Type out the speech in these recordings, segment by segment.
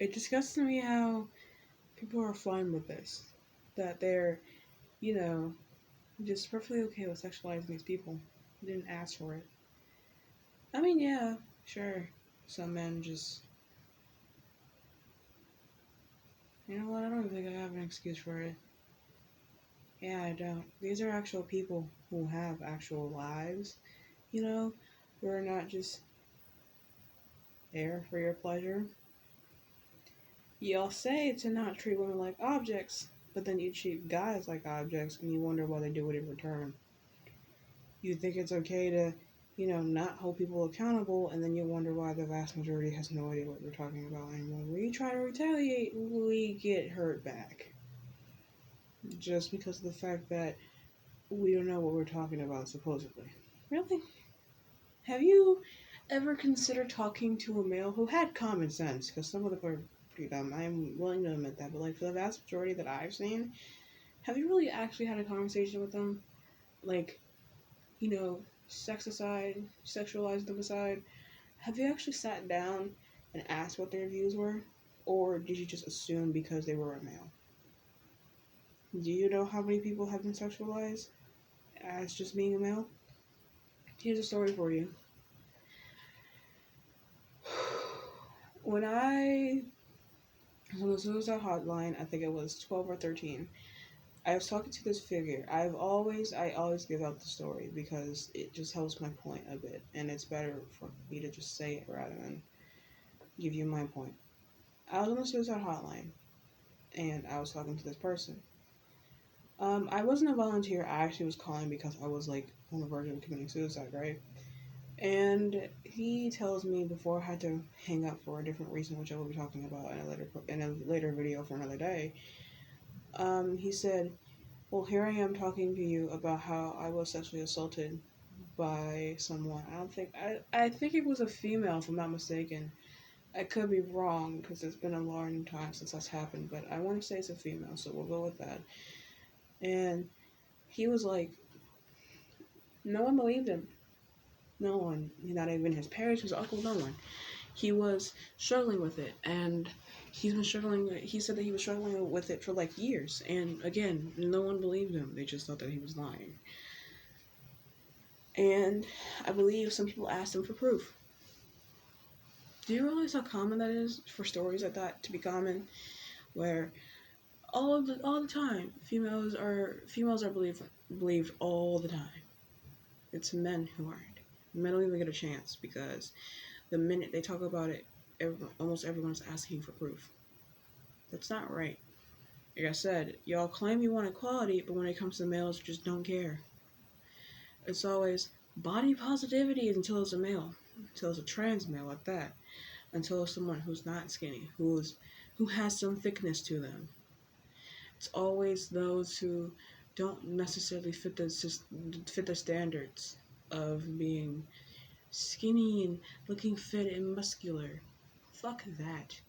It disgusts me how people are fine with this. That they're, you know, just perfectly okay with sexualizing these people. They didn't ask for it. I mean, yeah, sure. Some men just, you know what, I don't think I have an excuse for it. Yeah, I don't. These are actual people who have actual lives, you know, who are not just there for your pleasure. Y'all say to not treat women like objects, but then you treat guys like objects and you wonder why they do it in return. You think it's okay to, not hold people accountable, and then you wonder why the vast majority has no idea what we're talking about. And when we try to retaliate, we get hurt back. Just because of the fact that we don't know what we're talking about, supposedly. Really? Have you ever considered talking to a male who had common sense? Because some of them are pretty dumb. I'm willing to admit that. But, like, for the vast majority that I've seen, have you really actually had a conversation with them? Like, sex aside, sexualize them aside, have you actually sat down and asked what their views were? Or did you just assume because they were a male? Do you know how many people have been sexualized as just being a male? Here's a story for you. When I was on the suicide hotline, I think it was 12 or 13, I was talking to this figure. I always give out the story because it just helps my point a bit, and it's better for me to just say it rather than give you my point. I was on the suicide hotline, and I was talking to this person. I wasn't a volunteer. I actually was calling because I was like on the verge of committing suicide, right? And he tells me before I had to hang up for a different reason, which I will be talking about in a later video for another day. He said, "Well, here I am talking to you about how I was sexually assaulted by someone. I think it was a female, if I'm not mistaken. I could be wrong because it's been a long time since that's happened, but I want to say it's a female, so we'll go with that." And he was like, no one believed him. No one, not even his parents, his uncle, no one. He was struggling with it, and he's been struggling. He said that he was struggling with it for like years, and again, no one believed him. They just thought that he was lying. And I believe some people asked him for proof. Do you realize how common that is for stories like that to be common, where all the time females are believed all the time. It's men who aren't. Men don't even get a chance because the minute they talk about it, almost everyone's asking for proof. That's not right. Like I said, y'all claim you want equality, but when it comes to males, you just don't care. It's always body positivity until it's a male, until it's a trans male like that, until it's someone who's not skinny, who has some thickness to them. It's always those who don't necessarily fit the standards of being skinny and looking fit and muscular. Fuck that.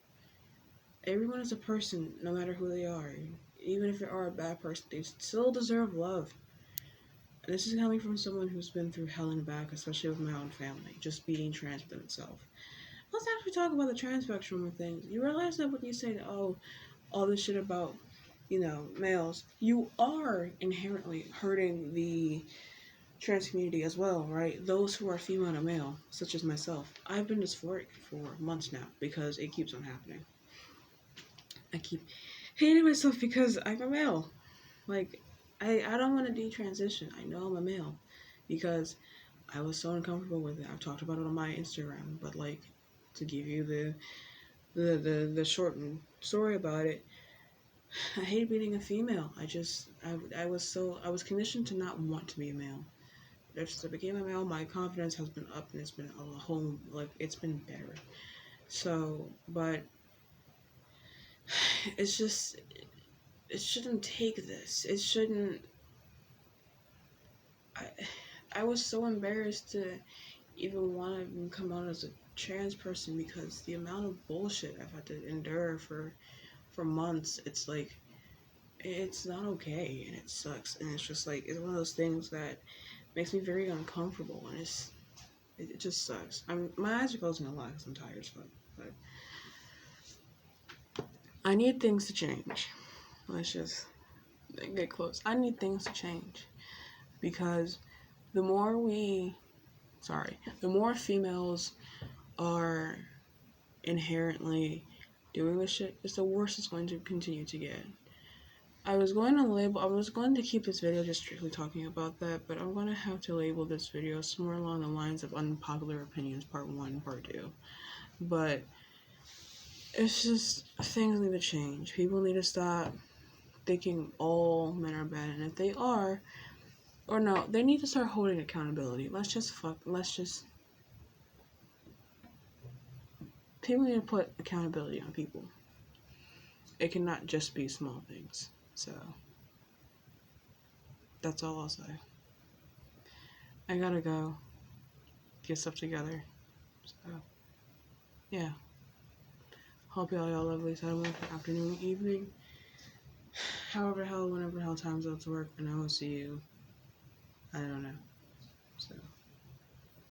Everyone is a person, no matter who they are. Even if they are a bad person, they still deserve love. And this is coming from someone who's been through hell and back, especially with my own family, just being trans within itself. Let's actually talk about the trans spectrum of things. You realize that when you say, oh, all this shit about, males, you are inherently hurting the trans community as well, right? Those who are female and male, such as myself. I've been dysphoric for months now because it keeps on happening. I keep hating myself because I'm a male. Like, I don't want to detransition. I know I'm a male because I was so uncomfortable with it. I've talked about it on my Instagram, but like, to give you the shortened story about it, I hate being a female. I was conditioned to not want to be a male. Ever since I became a male, my confidence has been up and it's been a whole, like, it's been better. So, but it's just, it shouldn't take this. It shouldn't, I, I was so embarrassed to even want to come out as a trans person because the amount of bullshit I've had to endure for months, it's like, it's not okay and it sucks. And it's just like, it's one of those things that makes me very uncomfortable, and it just sucks. My eyes are closing a lot because I'm tired as fuck. But I need things to change. Let's just get close. I need things to change because the more the more females are inherently doing this shit, it's the worse it's going to continue to get. I was going to keep this video just strictly talking about that, but I'm going to have to label this video somewhere along the lines of Unpopular Opinions Part 1, Part 2. But it's just, things need to change. People need to stop thinking all men are bad, and if they are, or no, they need to start holding accountability. People need to put accountability on people. It cannot just be small things. So, that's all I'll say. I gotta go get stuff together. So, yeah. Hope y'all lovely time, afternoon, evening. Whenever hell time zones work, and I will see you